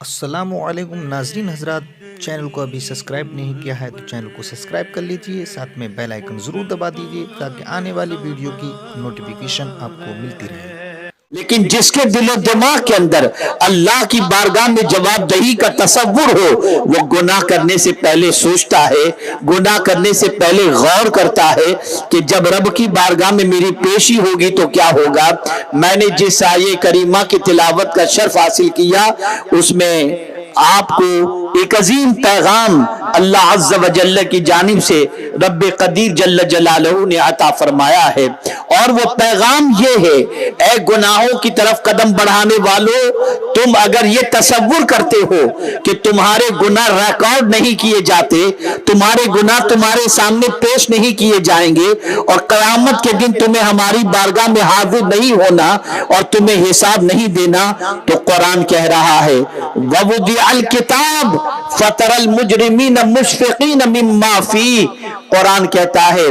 السلام علیکم ناظرین حضرات، چینل کو ابھی سبسکرائب نہیں کیا ہے تو چینل کو سبسکرائب کر لیجئے، ساتھ میں بیل آئیکن ضرور دبا دیجئے تاکہ آنے والی ویڈیو کی نوٹیفیکیشن آپ کو ملتی رہے۔ لیکن جس کے دل و دماغ کے اندر اللہ کی بارگاہ میں جواب دہی کا تصور ہو، وہ گناہ کرنے سے پہلے سوچتا ہے، گناہ کرنے سے پہلے غور کرتا ہے کہ جب رب کی بارگاہ میں میری پیشی ہوگی تو کیا ہوگا۔ میں نے جس آیے کریمہ کی تلاوت کا شرف حاصل کیا، اس میں آپ کو ایک عظیم پیغام اللہ عز و جل کی جانب سے رب قدیر جل جلالہ نے عطا فرمایا ہے، اور وہ پیغام یہ ہے: اے گناہوں کی طرف قدم بڑھانے والوں، تم اگر یہ تصور کرتے ہو کہ تمہارے گناہ ریکارڈ نہیں کیے جاتے، تمہارے گناہ تمہارے سامنے پیش نہیں کیے جائیں گے، اور قیامت کے دن تمہیں ہماری بارگاہ میں حاضر نہیں ہونا اور تمہیں حساب نہیں دینا، تو قرآن کہہ رہا ہے وَوُضِعَ الْكِتَابُ فَتَرَى الْمُجْرِمِينَ مُشْفِقِينَ مِمَّا فِيهِ۔ قرآن کہتا ہے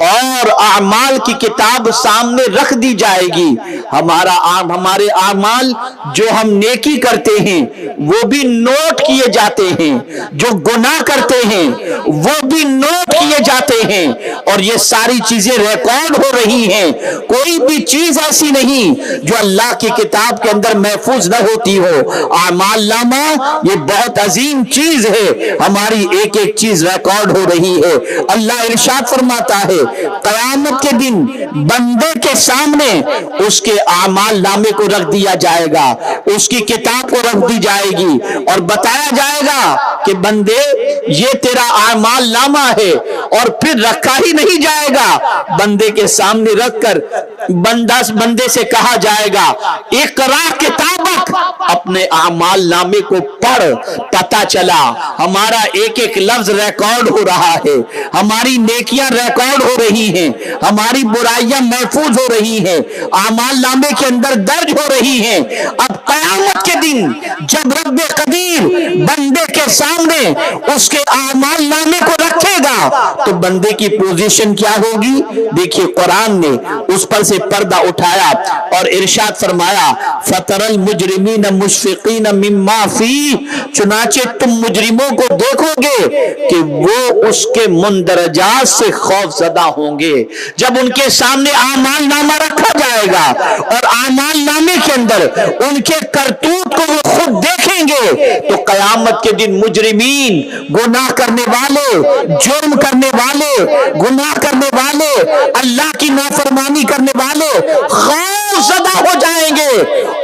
اور اعمال کی کتاب سامنے رکھ دی جائے گی، ہمارے اعمال جو ہم نیکی کرتے ہیں وہ بھی نوٹ کیے جاتے ہیں، جو گناہ کرتے ہیں وہ بھی نوٹ کیے جاتے ہیں، اور یہ ساری چیزیں ریکارڈ ہو رہی ہیں۔ کوئی بھی چیز ایسی نہیں جو اللہ کی کتاب کے اندر محفوظ نہ ہوتی ہو۔ اعمال نامہ یہ بہت عظیم چیز ہے، ہماری ایک ایک چیز ریکارڈ ہو رہی ہے۔ اللہ ارشاد فرماتا ہے قیامت کے دن بندے کے سامنے اس کے اعمال نامے کو رکھ دیا جائے گا، اس کی کتاب کو رکھ دی جائے گی، اور بتایا جائے گا کہ بندے یہ تیرا اعمال نامہ ہے، اور پھر رکھا ہی نہیں جائے گا، بندے کے سامنے رکھ کر بندے سے کہا جائے گا اقرا کتابک، اپنے اعمال نامے کو پڑھ۔ پتہ چلا ہمارا ایک ایک لفظ ریکارڈ ہو رہا ہے، ہماری نیکیاں ریکارڈ ہو رہی ہیں، ہماری برائیاں محفوظ ہو رہی ہیں، اعمال نامے کے اندر درج ہو رہی ہیں۔ اب قیامت کے دن جب رب قدیر بندے کے سامنے اس کے اعمال نامے کو رکھے گا تو بندے کی پوزیشن کیا ہوگی؟ دیکھیے قرآن نے اس پر سے پردہ اٹھایا اور ارشاد فرمایا فَتَرَى الْمُجْرِمِينَ مُشْفِقِينَ مِمَّا فِيهِ، چنانچہ تم مجرموں کو دیکھو گے کہ وہ اس کے مندرجات سے خوف زدہ ہوں گے۔ جب ان کے سامنے اعمال نامہ رکھا جائے گا اور اعمال نامے کے اندر ان کے کرتوت کو وہ خود دیکھیں گے تو قیامت کے دن مجرمین، گناہ کرنے والے، جرم کرنے والے، گناہ کرنے والے، اللہ کی نافرمانی کرنے والے خوف زدہ ہو جائیں گے،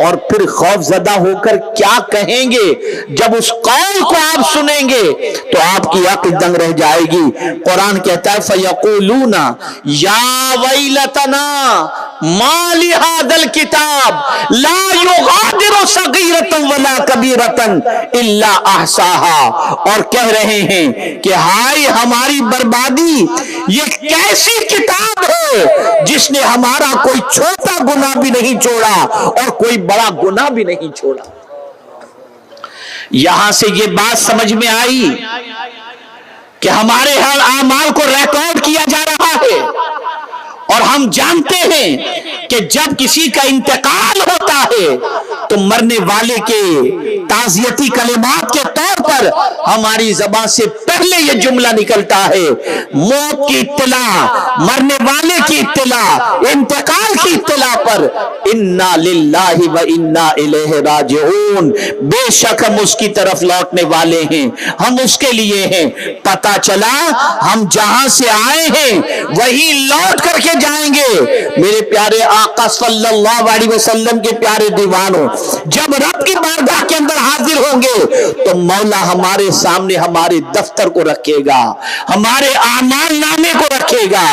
اور پھر خوف زدہ ہو کر کیا کہیں گے؟ جب اس قول کو آپ سنیں گے تو آپ کی عقل دنگ رہ جائے گی۔ قرآن کہتا ہے فَيَقُولُونَ يَا وَيْلَتَنَا مَا لِهَذَا الْكِتَابِ لَا يُغَادِرُ صَغِيرَةً وَلَا كَبِيرَةً إِلَّا أَحْصَاهَا، اور کہہ رہے ہیں کہ ہائے ہماری بربادی، یہ کیسی کتاب ہے جس نے ہمارا کوئی چھوٹا گناہ بھی نہیں چھوڑا اور کوئی بڑا گناہ بھی نہیں چھوڑا۔ یہاں سے یہ بات سمجھ میں آئی کہ ہمارے ہر اعمال کو ریکارڈ کیا جا رہا ہے، اور ہم جانتے ہیں کہ جب کسی کا انتقال ہوتا ہے تو مرنے والے کے تعزیتی کلمات کے طور پر ہماری زبان سے پہلے یہ جملہ نکلتا ہے، موت کی اطلاع، مرنے والے کی اطلاع، انتقال کی اطلاع پر انا للہ و انا الیہ راجعون، بے شک ہم اس کی طرف لوٹنے والے ہیں، ہم اس کے لیے ہیں۔ پتہ چلا ہم جہاں سے آئے ہیں وہی لوٹ کر کے جائیں گے۔ میرے پیارے آقا صلی اللہ علیہ وسلم کے پیارے دیوانوں، جب رب کی بارگاہ کے اندر حاضر ہوں گے تو مولا ہمارے سامنے ہمارے دفتر کو رکھے گا، ہمارے اعمال نامے کو رکھے گا۔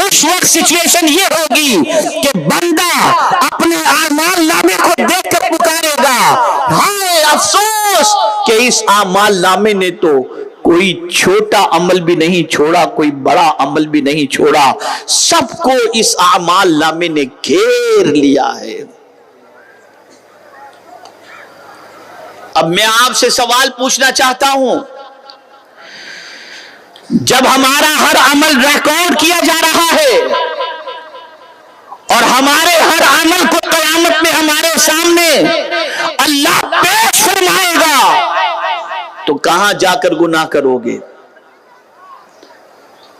اس وقت سچویشن یہ ہوگی کہ بندہ اپنے اعمال نامے کو دیکھ کر پکارے گا ہائے افسوس کہ اس اعمال نامے نے تو کوئی چھوٹا عمل بھی نہیں چھوڑا، کوئی بڑا عمل بھی نہیں چھوڑا، سب کو اس اعمال نامے نے گھیر لیا ہے۔ اب میں آپ سے سوال پوچھنا چاہتا ہوں، جب ہمارا ہر عمل ریکارڈ کیا جا رہا ہے اور ہمارے ہر عمل کو قیامت میں ہمارے سامنے اللہ پیش فرمائے گا، कहां जाकर गुनाह करोगे?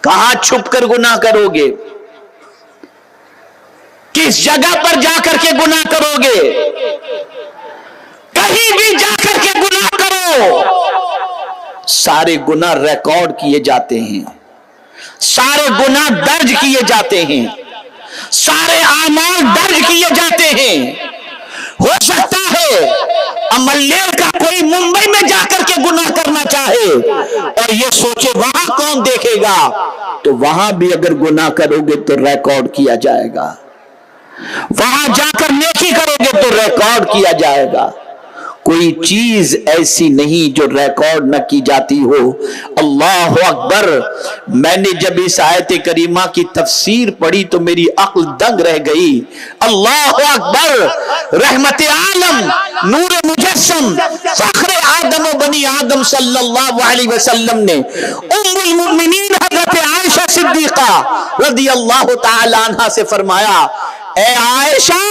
कहां छुप कर गुनाह करोगे? किस जगह पर जाकर के गुनाह करोगे? कहीं भी जाकर के गुनाह करो, सारे गुनाह रिकॉर्ड किए जाते हैं, सारे गुनाह दर्ज किए जाते हैं, सारे आमाल दर्ज किए जाते हैं। हो सकता है अमलेर का कोई मुंबई में जाकर के गुनाह करना चाहे और ये सोचे वहां कौन देखेगा, तो वहां भी अगर गुनाह करोगे तो रिकॉर्ड किया जाएगा। वहां जाकर नेकी करोगे तो रिकॉर्ड किया जाएगा। कोई चीज ऐसी नहीं जो रिकॉर्ड न की जाती हो। अल्लाह अकबर। मैंने जब इस आयत करीमा की तफसीर पढ़ी तो मेरी अक्ल दंग रह गई। अल्लाह अकबर। रहमत आलम, नूर मुजस्सम, फख्र आदम व बनी आदम सल्लल्लाहु अलैहि वसल्लम ने उम्मुल मुमिनीन हजरत आयशा सिद्दीका रदियल्लाहु ताला अन्हा से फरमाया, ए आयशा,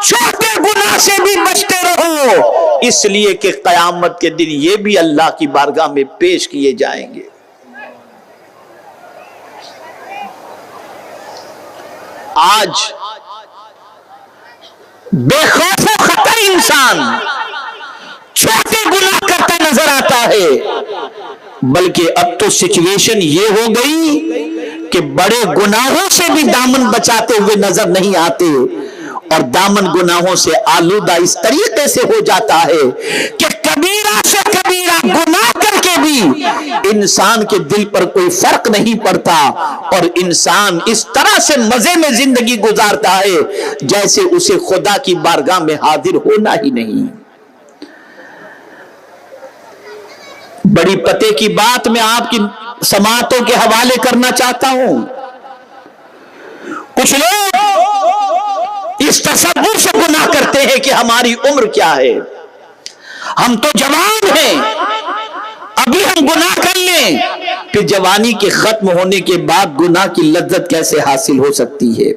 छोटे गुनाह से भी बचते रहो, इसलिए कि कयामत के दिन ये भी अल्लाह की बारगाह में पेश किए जाएंगे। आज बेखौफ खतर इंसान छोटे गुनाह करता नजर आता है, बल्कि अब तो सिचुएशन ये हो गई कि बड़े गुनाहों से भी दामन बचाते हुए नजर नहीं आते और दामन गुनाहों से आलूदा इस तरीके से हो जाता है कि कबीरा से कबीरा गुनाह करके भी इंसान के दिल पर कोई फर्क नहीं पड़ता और इंसान इस तरह से मजे में जिंदगी गुजारता है जैसे उसे खुदा की बारगाह में हाजिर होना ही नहीं। बड़ी पते की बात मैं आपकी समातों के हवाले करना चाहता हूं। कुछ लोग इस तसव्वुर से गुनाह करते हैं कि हमारी उम्र क्या है, हम तो जवान हैं, अभी हम गुनाह कर लें, फिर जवानी के खत्म होने के बाद गुनाह की लज्जत कैसे हासिल हो सकती है,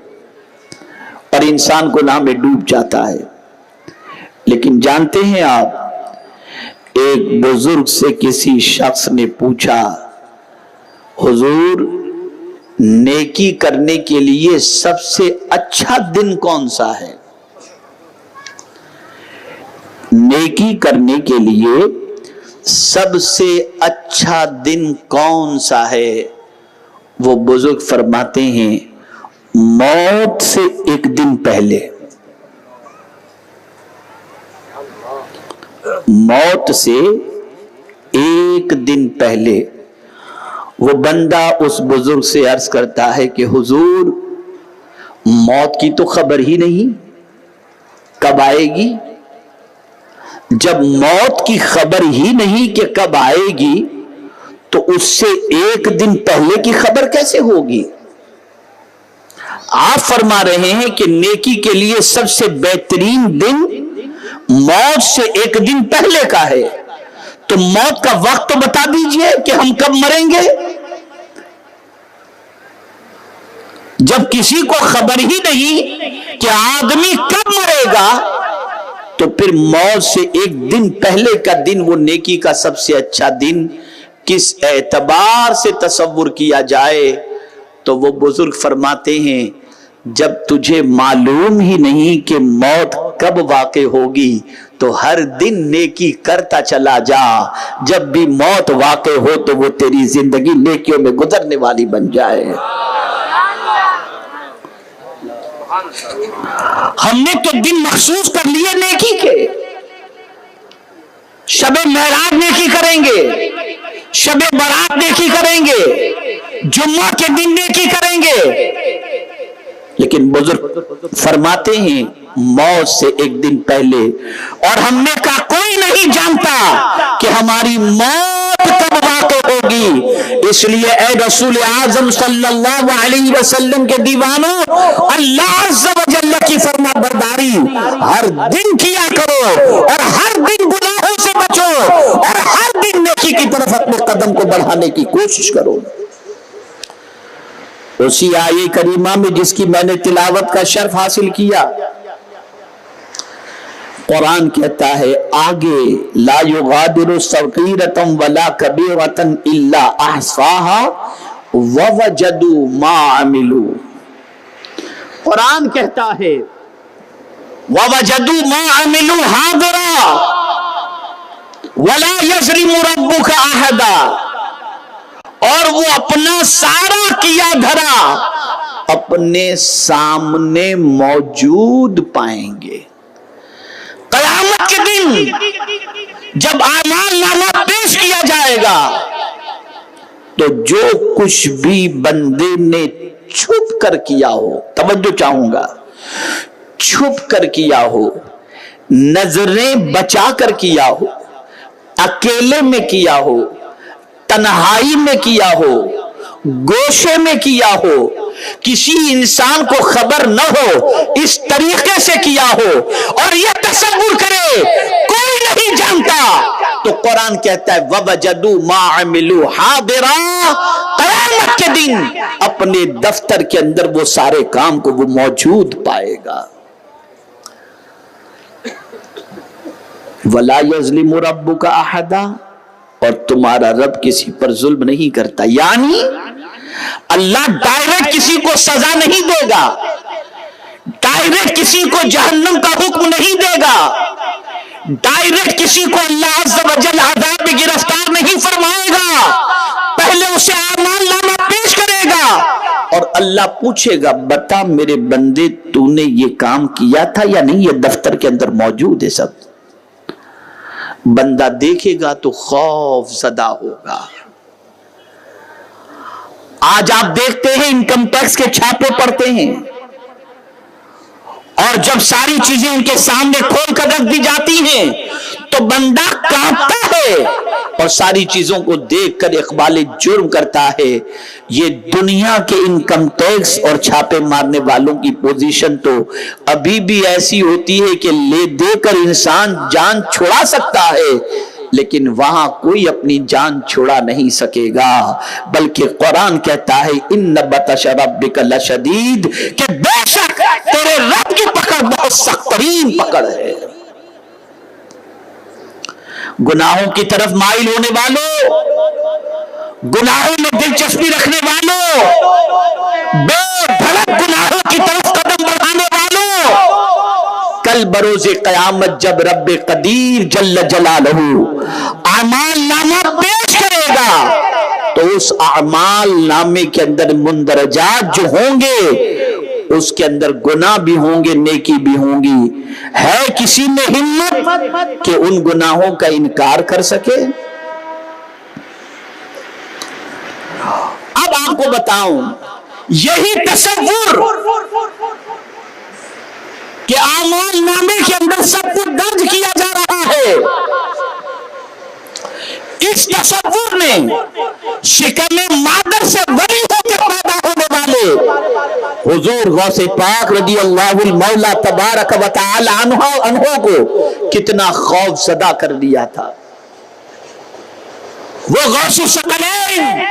और इंसान गुनाह में डूब जाता है। लेकिन जानते हैं आप, एक बुजुर्ग से किसी शख्स ने पूछा, हुजूर, नेकी करने के लिए सबसे अच्छा दिन कौन सा है? नेकी करने के लिए सबसे अच्छा दिन कौन सा है? वो बुजुर्ग फरमाते हैं, मौत से एक दिन पहले। मौत से एक दिन पहले। वो बंदा उस बुजुर्ग से अर्ज करता है कि हुजूर, मौत की तो खबर ही नहीं, कब आएगी? जब मौत की खबर ही नहीं कि कब आएगी, तो उससे एक दिन पहले की खबर कैसे होगी? आप फरमा रहे हैं कि नेकी के लिए सबसे बेहतरीन दिन मौत से एक दिन पहले का है, तो मौत का वक्त तो बता दीजिए कि हम कब मरेंगे। जब किसी को खबर ही नहीं कि आदमी कब मरेगा, तो फिर मौत से एक दिन पहले का दिन वो नेकी का सबसे अच्छा दिन किस एतबार से तसव्वुर किया जाए? तो वो बुजुर्ग फरमाते हैं, जब तुझे मालूम ही नहीं कि मौत कब वाक़े होगी, तो हर दिन नेकी करता चला जा। जब भी मौत वाक़े हो तो वो तेरी जिंदगी नेकियों में गुजरने वाली बन जाए। हमने तो दिन मखसूस कर लिए नेकी के। शबे मेराज नेकी करेंगे, शबे बारात नेकी करेंगे, जुम्मा के दिन नेकी करेंगे। लेकिन बुजुर्ग फरमाते हैं, मौत से एक दिन पहले। और हमने कहा कोई नहीं जानता कि हमारी मौत कब वाक़े होगी, इसलिए ए रसूल आज़म सल्लल्लाहु अलैहि वसल्लम के दीवानों, अल्लाह अज़्ज़ व जल्ल की फरमाबरदारी हर दिन किया करो और हर दिन गुनाहों से बचो और हर दिन नेकी की तरफ अपने कदम को बढ़ाने की कोशिश करो। उसी आये करीमा में जिसकी मैंने तिलावत का शर्फ हासिल किया, कुरान कहता है आगे, ला युगादिरु सगीरतन वला कबीरतन इल्ला अहसाहा ववजदू मा अमिलू। कुरान कहता है ववजदू मा अमिलू हादिरा वला यज़लिमु रब्बुका अहदा, और वो अपना सारा किया धरा अपने सामने मौजूद पाएंगे। क़यामत के दिन जब आमाल नामा पेश किया जाएगा तो जो कुछ भी बंदे ने छुप कर किया हो, तवज्जो चाहूंगा, छुप कर किया हो, नजरें बचा कर किया हो, अकेले में किया हो, तन्हाई में किया हो, गोशे में किया हो, किसी इंसान को खबर न हो, इस तरीके से किया हो और यह तसव्वुर करे कोई नहीं जानता, तो कुरान कहता है ववजदू मा अमिलू हादिरा, क़यामत के दिन अपने दफ्तर के अंदर वो सारे काम को वो मौजूद पाएगा। वला यज़लिमु रब्बुका अहदा, और तुम्हारा रब किसी पर जुल्म नहीं करता, यानी अल्लाह डायरेक्ट किसी को सजा नहीं देगा, डायरेक्ट किसी को जहन्नम का हुक्म नहीं देगा, डायरेक्ट किसी को अल्लाह अज़्ज़ व जल अज़ाब में गिरफ्तार नहीं फरमाएगा, पहले उसे आमाल नामा पेश करेगा और अल्लाह पूछेगा बता मेरे बंदे तूने ये काम किया था या नहीं, ये दफ्तर के अंदर मौजूद है सब। बंदा देखेगा तो खौफ ज़दा होगा। आज आप देखते हैं इनकम टैक्स के छापे पड़ते हैं और जब सारी चीजें उनके सामने खोल कर रख दी जाती हैं तो बंदा कांपता है और सारी चीजों को देखकर इकबाल जुर्म करता है। ये दुनिया के इनकम टैक्स और छापे मारने वालों की पोजीशन तो अभी भी ऐसी होती है कि ले देकर इंसान जान छुड़ा सकता है, लेकिन वहां कोई अपनी जान छुड़ा नहीं सकेगा, बल्कि कुरान कहता है इन्न बतश रब्बिका लशदीद, कि बेशक तेरे रब की पकड़ बहुत सख्त तरीन पकड़ है। गुनाहों की तरफ माइल होने वालों, गुनाहों में दिलचस्पी रखने वालों, बेधड़क गुनाहों की तरफ कदम बढ़ाने वालों, कल बरोज़े क़यामत जब रब्बे कदीर जल्ल जलालहू आमाल नामा पेश करेगा तो उस आमाल नामे के अंदर मुंदरजात जो होंगे उसके अंदर गुनाह भी होंगे, नेकी भी होंगी। है किसी में हिम्मत कि उन गुनाहों का इनकार कर सके? अब आपको बताऊं, यही तसव्वुर कि आमाल नामे के अंदर सब कुछ दर्ज किया जा रहा है, इस तसव्वुर ने शिकम मादर से बड़ी होकर पैदा होने वाले हुजूर गौसे पाक रज़ी अल्लाहुल मौला तबारक व तआला अन्हो को कितना खौफ ज़दा कर दिया था। वो गौसे सकलैन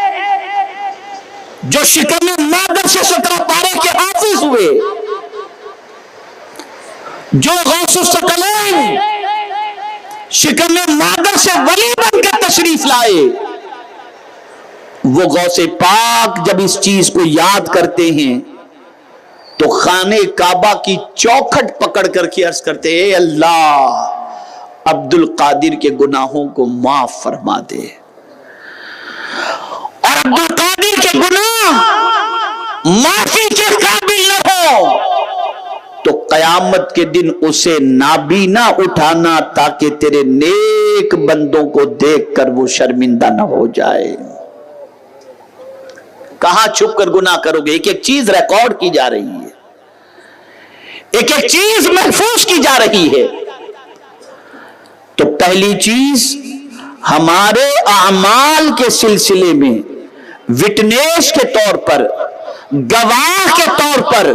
जो शिकम मादर से 17 पारे के हाफिज हुए, जो गौसे सकलैन शिकम मादर से वली बनकर तशरीफ लाए, वो गौसे पाक जब इस चीज को याद करते हैं तो खाने काबा की चौखट पकड़ करके अर्ज करते हैं अल्लाह अब्दुल कादिर के गुनाहों को माफ फरमा दे। और अब्दुल कादिर के गुनाह माफी के काबिल न हो तो कयामत के दिन उसे नाबीना उठाना ताकि तेरे नेक बंदों को देखकर वो शर्मिंदा न हो जाए। कहां छुप कर गुनाह करोगे? एक एक चीज रिकॉर्ड की जा रही है, एक एक चीज महफूज की जा रही है। तो पहली चीज हमारे अमाल के सिलसिले में विटनेस के तौर पर, गवाह के तौर पर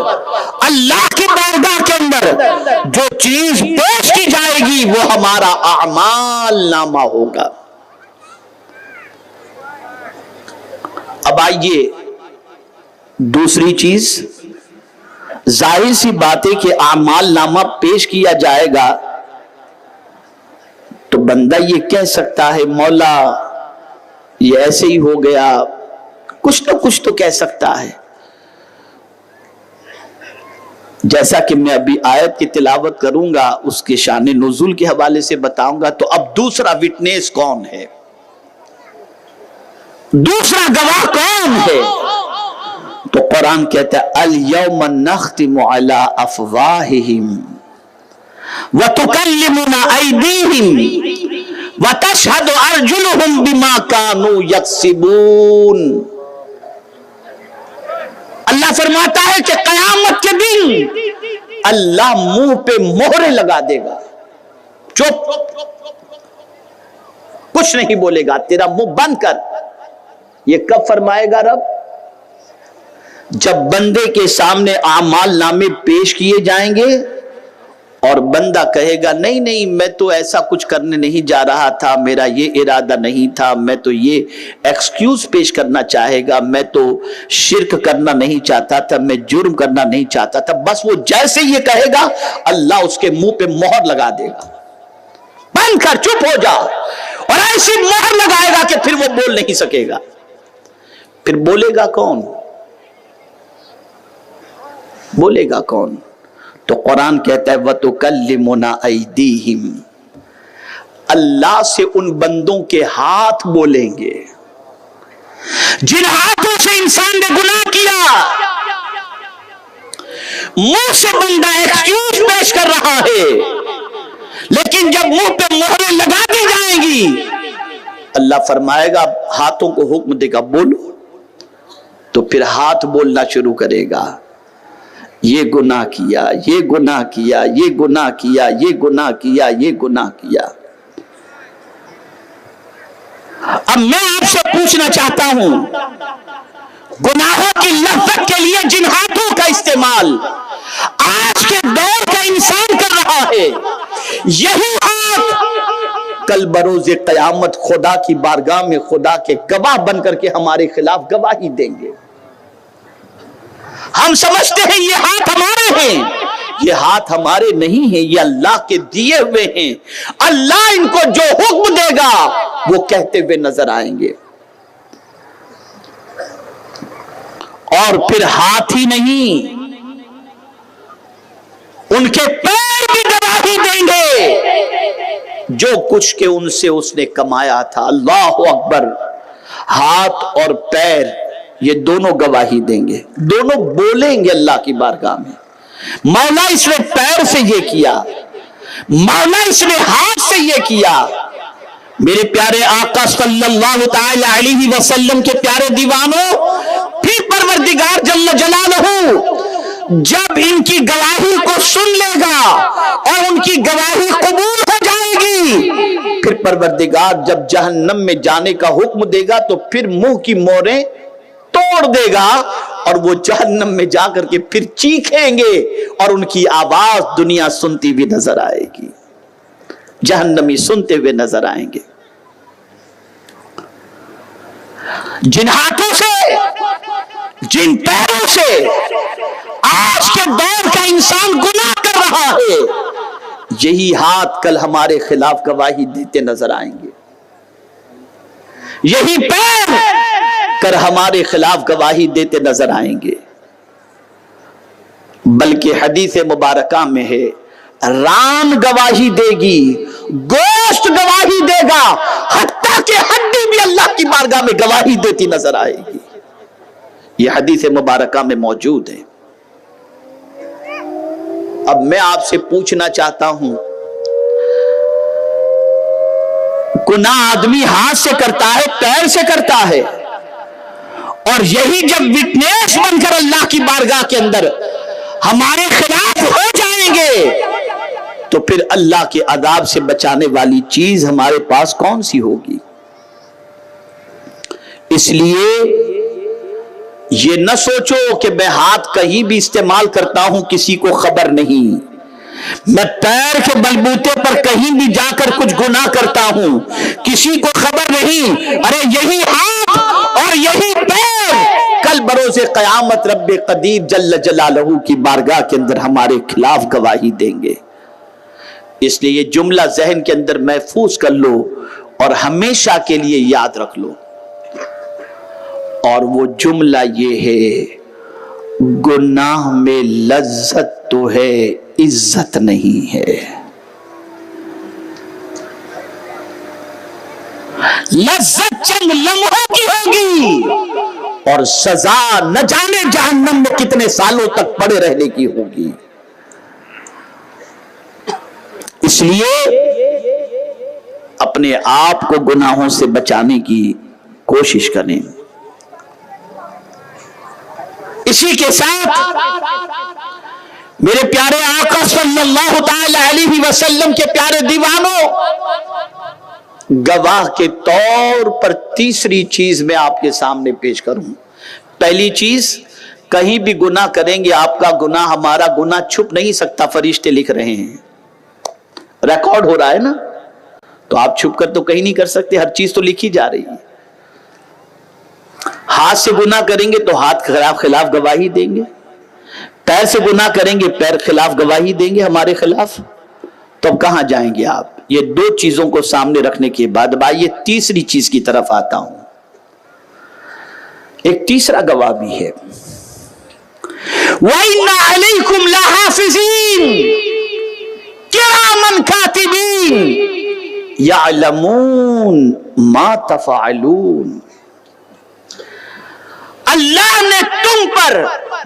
अल्लाह की बारगाह के अंदर जो चीज पेश की जाएगी वो हमारा अमाल नामा होगा। अब आइए दूसरी चीज, जाहिर सी बात है कि अमाल नामा पेश किया जाएगा تو بندہ یہ کہہ سکتا ہے مولا یہ ایسے ہی ہو گیا، کچھ نہ کچھ تو کہہ سکتا ہے. جیسا کہ میں ابھی آیت کی تلاوت کروں گا اس کے شان نزول کے حوالے سے بتاؤں گا. تو اب دوسرا وٹنس کون ہے، دوسرا گواہ کون ہے؟ تو قرآن کہتا ہے الیوم نختم علی افواہہم وتکلمنا ایدیہم وتشہد ارجلہم بما کانوا یکسبون. اللہ فرماتا ہے کہ قیامت کے دن اللہ منہ پہ مہرے لگا دے گا، چپ، کچھ نہیں بولے گا، تیرا منہ بند کر. یہ کب فرمائے گا رب؟ جب بندے کے سامنے اعمال نامے پیش کیے جائیں گے اور بندہ کہے گا نہیں نہیں میں تو ایسا کچھ کرنے نہیں جا رہا تھا، میرا یہ ارادہ نہیں تھا، میں تو یہ ایکسکیوز پیش کرنا چاہے گا، میں تو شرک کرنا نہیں چاہتا تھا، میں جرم کرنا نہیں چاہتا تھا. بس وہ جیسے یہ کہے گا اللہ اس کے منہ پہ مہر لگا دے گا، بند کر، چپ ہو جا. اور ایسی مہر لگائے گا کہ پھر وہ بول نہیں سکے گا. پھر بولے گا کون؟ بولے گا کون؟ تو قرآن کہتا ہے وَتُكَلِّمُنَا أَيْدِيهِمْ، اللہ سے ان بندوں کے ہاتھ بولیں گے جن ہاتھوں سے انسان نے گناہ کیا. منہ سے بندہ ایکسکیوز پیش کر رہا ہے، لیکن جب منہ پہ مہریں لگا دی جائیں گی اللہ فرمائے گا، ہاتھوں کو حکم دے گا بولو. تو پھر ہاتھ بولنا شروع کرے گا، یہ گناہ کیا، یہ گناہ کیا، یہ گناہ کیا، یہ گناہ کیا، یہ گناہ کیا. اب میں آپ سے پوچھنا چاہتا ہوں، گناہوں کی لذت کے لیے جن ہاتھوں کا استعمال آج کے دور کا انسان کر رہا ہے، یہی ہاتھ کل بروز قیامت خدا کی بارگاہ میں خدا کے گواہ بن کر کے ہمارے خلاف گواہی دیں گے. ہم سمجھتے ہیں یہ ہاتھ ہمارے ہیں، یہ ہاتھ ہمارے نہیں ہیں، یہ اللہ کے دیے ہوئے ہیں. اللہ ان کو جو حکم دے گا وہ کہتے ہوئے نظر آئیں گے. اور پھر ہاتھ ہی نہیں، ان کے پیر بھی گواہی دیں گے جو کچھ کہ ان سے اس نے کمایا تھا. اللہ اکبر. ہاتھ اور پیر یہ دونوں گواہی دیں گے، دونوں بولیں گے اللہ کی بارگاہ میں، مولا اس نے پیر سے یہ کیا، مولا اس نے ہاتھ سے یہ کیا. میرے پیارے آقا صلی اللہ تعالی علیہ وسلم کے پیارے دیوانوں، پھر پروردگار جل جلالہ جب ان کی گواہی کو سن لے گا اور ان کی گواہی قبول ہو جائے گی، پھر پروردگار جب جہنم میں جانے کا حکم دے گا تو پھر منہ کی موریں توڑ دے گا اور وہ جہنم میں جا کر کے پھر چیخیں گے اور ان کی آواز دنیا سنتی ہوئی نظر آئے گی، جہنمی سنتے ہوئے نظر آئیں گے. جن ہاتھوں سے، جن پیروں سے آج کے دور کا انسان گناہ کر رہا ہے، یہی ہاتھ کل ہمارے خلاف گواہی دیتے نظر آئیں گے، یہی پیر کر ہمارے خلاف گواہی دیتے نظر آئیں گے. بلکہ حدیث مبارکہ میں ہے ران گواہی دے گی، گوشت گواہی دے گا، حتیٰ کہ ہڈی بھی اللہ کی بارگاہ میں گواہی دیتی نظر آئے گی. یہ حدیث مبارکہ میں موجود ہے. اب میں آپ سے پوچھنا چاہتا ہوں، گناہ آدمی ہاتھ سے کرتا ہے، پیر سے کرتا ہے، اور یہی جب وٹنس بن کر اللہ کی بارگاہ کے اندر ہمارے خلاف ہو جائیں گے تو پھر اللہ کے عذاب سے بچانے والی چیز ہمارے پاس کون سی ہوگی؟ اس لیے یہ نہ سوچو کہ میں ہاتھ کہیں بھی استعمال کرتا ہوں کسی کو خبر نہیں، میں پیر کے بلبوتے پر کہیں بھی جا کر کچھ گناہ کرتا ہوں کسی کو خبر نہیں. ارے یہی ہاتھ اور یہی پیر کل بروز قیامت رب قدیر جل جلالہ کی بارگاہ کے اندر ہمارے خلاف گواہی دیں گے. इसलिए ये जुमला जहन के अंदर महफूज कर लो और हमेशा के लिए याद रख लो। और वो जुमला ये है, गुनाह में लज्जत तो है, इज्जत नहीं है। लज्जत चंद लम्हों की होगी और सजा न जाने जहन्नम में कितने सालों तक पड़े रहने की होगी। इसलिए अपने आप को गुनाहों से बचाने की कोशिश करें। इसी के साथ मेरे प्यारे आका सल्लल्लाहु तआला अलैहि वसल्लम के प्यारे दीवानों, गवाह के तौर पर तीसरी चीज मैं आपके सामने पेश करूं। पहली चीज, कहीं भी गुनाह करेंगे आपका गुनाह हमारा गुनाह छुप नहीं सकता, फरिश्ते लिख रहे हैं, रिकॉर्ड हो रहा है ना, तो आप छुप कर तो कहीं नहीं कर सकते, हर चीज तो लिखी जा रही है। हाथ से गुनाह करेंगे तो हाथ खिलाफ गवाही देंगे, पैर से गुनाह करेंगे पैर खिलाफ गवाही देंगे हमारे खिलाफ, तो अब कहां जाएंगे आप? ये दो चीजों को सामने रखने के बाद अब आइए तीसरी चीज की तरफ आता हूं। एक तीसरा गवाह भी है, वइन्ना अलैकुम लहाफिज़ीन किरामन कातिबीन यअलमून मा तफ़अलून। अल्लाह ने तुम पर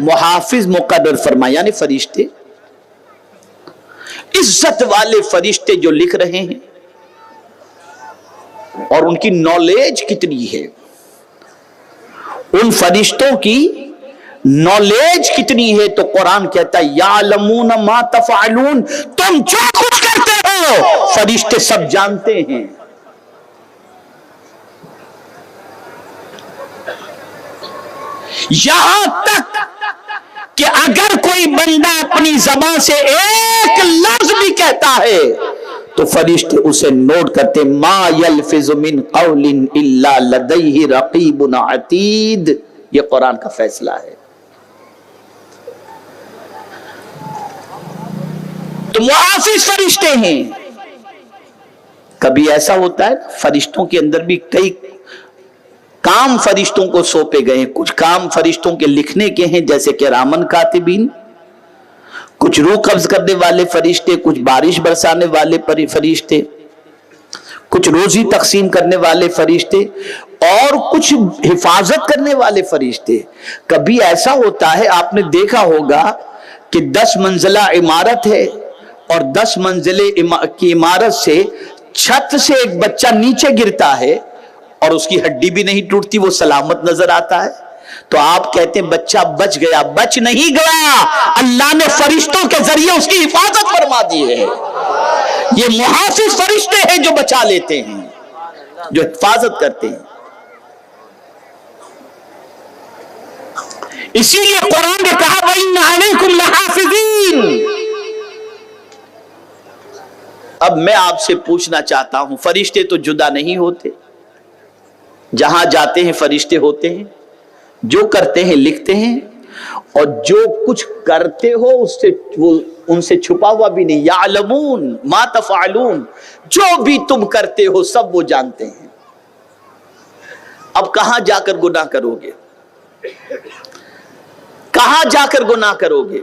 मुहाफिज मुकर्रर फरमाया, यानी फरिश्ते, इज्जत वाले फरिश्ते जो लिख रहे हैं, और उनकी नॉलेज कितनी है, उन फरिश्तों की नॉलेज कितनी है। तो कुरान कहता है यालमून मा तफ़अलून, तुम जो कुछ करते हो फरिश्ते सब जानते हैं। यहां तक कि अगर कोई बंदा अपनी जबान से एक लफ्ज भी कहता है तो फरिश्ते उसे नोट करते, मा यल्फिज़ु मिन क़ौलिन इल्ला लदैहि रक़ीबुन अतीद। ये कुरान का फैसला है। तो मुहाफिज फरिश्ते हैं। कभी ऐसा होता है फरिश्तों के अंदर भी कई काम फरिश्तों को सौंपे गए हैं, कुछ काम फरिश्तों के लिखने के हैं जैसे कि किरामन कातिबीन, कुछ रूह कब्ज करने वाले फरिश्ते, कुछ बारिश बरसाने वाले फरिश्ते, कुछ रोजी तकसीम करने वाले फरिश्ते, और कुछ हिफाजत करने वाले फरिश्ते। कभी ऐसा होता है, आपने देखा होगा कि 10 मंजिला इमारत है और 10 मंजिले की इमारत से छत से एक बच्चा नीचे गिरता है और उसकी हड्डी भी नहीं टूटती, वो सलामत नजर आता है। तो आप कहते हैं बच्चा बच गया, बच नहीं गया, अल्लाह ने फरिश्तों के जरिए उसकी हिफाजत फरमा दी है। ये मुहाफिज फरिश्ते हैं जो बचा लेते हैं, जो हिफाजत करते हैं। इसीलिए कुरान ने कहा वइन्ना अलैकुम लहाफिज़ीन। अब मैं आपसे पूछना चाहता हूं, फरिश्ते तो जुदा नहीं होते, जहां जाते हैं फरिश्ते होते हैं, जो करते हैं लिखते हैं, और जो कुछ करते हो उससे वो उनसे छुपा हुआ भी नहीं। यालमून मा तफ़अलून, जो भी तुम करते हो सब वो जानते हैं। अब कहां जाकर गुनाह करोगे? कहां जाकर गुनाह करोगे?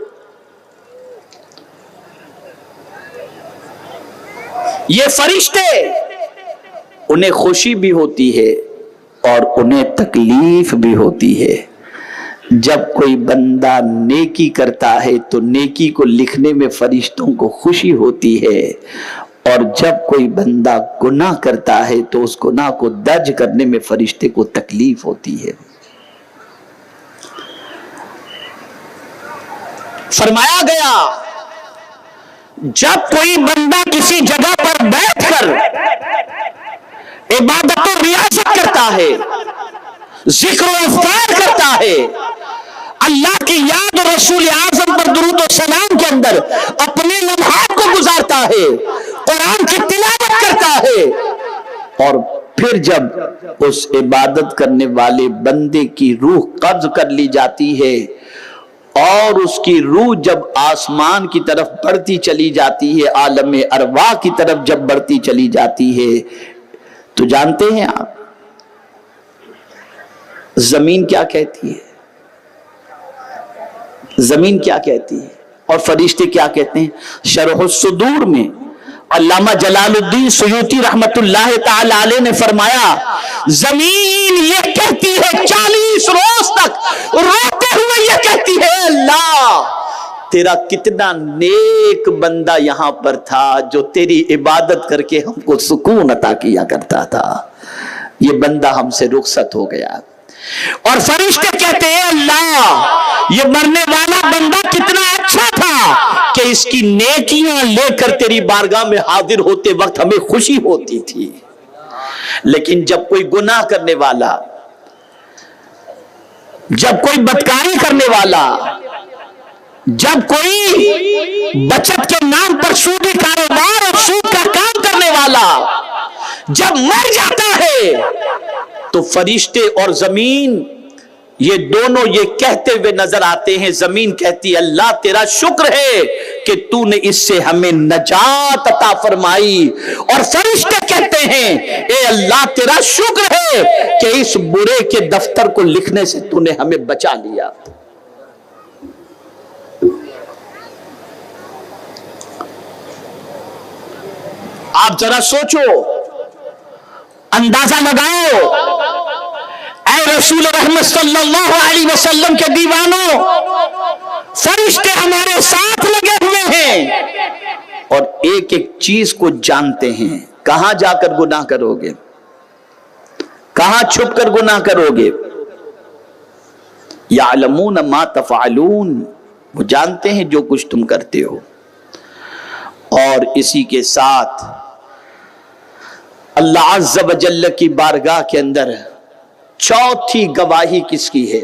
ये फरिश्ते, उन्हें खुशी भी होती है और उन्हें तकलीफ भी होती है। जब कोई बंदा नेकी करता है तो नेकी को लिखने में फरिश्तों को खुशी होती है, और जब कोई बंदा गुनाह करता है तो उस गुनाह को दर्ज करने में फरिश्ते को तकलीफ होती है। फरमाया गया, जब कोई बंदा किसी जगह पर बैठकर इबादत और रियासत करता है, जिक्र और अज़कार करता है, अल्लाह की याद और रसूल आज़म पर दुरूद और सलाम के अंदर अपने लम्हात को गुजारता है, कुरान की तिलावत करता है, और फिर जब उस इबादत करने वाले बंदे की रूह कब्ज कर ली जाती है اور اس کی روح جب آسمان کی طرف بڑھتی چلی جاتی ہے، عالم ارواح کی طرف جب بڑھتی چلی جاتی ہے، تو جانتے ہیں آپ زمین کیا کہتی ہے؟ زمین کیا کہتی ہے اور فرشتے کیا کہتے ہیں؟ شرح الصدور میں علامہ جلال الدین سیوطی رحمت اللہ تعالی علیہ نے فرمایا، زمین یہ کہتی ہے 40 روز تک روتے ہوئے یہ کہتی ہے، اللہ تیرا کتنا نیک بندہ یہاں پر تھا جو تیری عبادت کر کے ہم کو سکون عطا کیا کرتا تھا، یہ بندہ ہم سے رخصت ہو گیا۔ اور فرشتے کہتے ہیں، اللہ یہ مرنے والا بندہ کتنا اچھا تھا کہ اس کی نیکیاں لے کر تیری بارگاہ میں حاضر ہوتے وقت ہمیں خوشی ہوتی تھی، لیکن جب کوئی گناہ کرنے والا، جب کوئی بدکاری کرنے والا، جب کوئی بچت کے نام پر سودی کاروبار اور سود کا کام کرنے والا جب مر جاتا ہے تو فرشتے اور زمین یہ دونوں یہ کہتے ہوئے نظر آتے ہیں، زمین کہتی ہے اللہ تیرا شکر ہے کہ تو نے اس سے ہمیں نجات عطا فرمائی، اور فرشتے کہتے ہیں اے اللہ تیرا شکر ہے کہ اس برے کے دفتر کو لکھنے سے تو نے ہمیں بچا لیا۔ آپ ذرا سوچو، اندازہ لگاؤ، اے رسول رحمت صلی اللہ علیہ وسلم کے دیوانوں، فرشتے ہمارے ساتھ لگے ہوئے ہیں اور ایک ایک چیز کو جانتے ہیں۔ کہاں جا کر گناہ کرو گے، کہاں چھپ کر گناہ کرو گے، یعلمون ما تفعلون، وہ جانتے ہیں جو کچھ تم کرتے ہو۔ اور اسی کے ساتھ اللہ عز و جل کی بارگاہ کے اندر چوتھی گواہی کس کی ہے،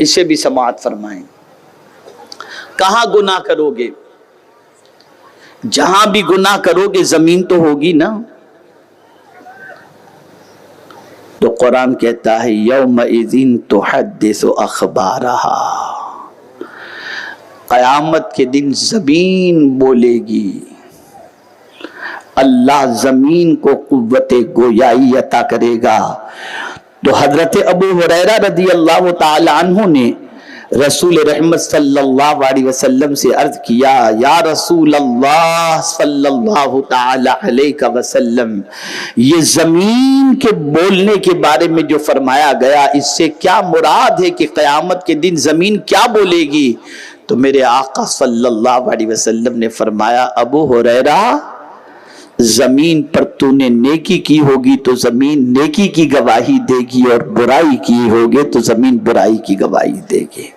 اسے بھی سماعت فرمائیں۔ کہاں گناہ کرو گے؟ جہاں بھی گناہ کرو گے زمین تو ہوگی نا، تو قرآن کہتا ہے یومئذ تحدث اخبارہا، قیامت کے دن زمین بولے گی۔ اللہ زمین کو قوت گویائی عطا کرے گا۔ تو حضرت ابو ہریرہ رضی اللہ تعالی عنہ نے رسول رحمت صلی اللہ علیہ وسلم سے عرض کیا، یا رسول اللہ صلی اللہ تعالی علیہ وسلم، یہ زمین کے بولنے کے بارے میں جو فرمایا گیا اس سے کیا مراد ہے کہ قیامت کے دن زمین کیا بولے گی؟ تو میرے آقا صلی اللہ علیہ وسلم نے فرمایا، ابو ہریرہ زمین پر تو نے نیکی کی ہوگی تو زمین نیکی کی گواہی دے گی، اور برائی کی ہوگی تو زمین برائی کی گواہی دے گی۔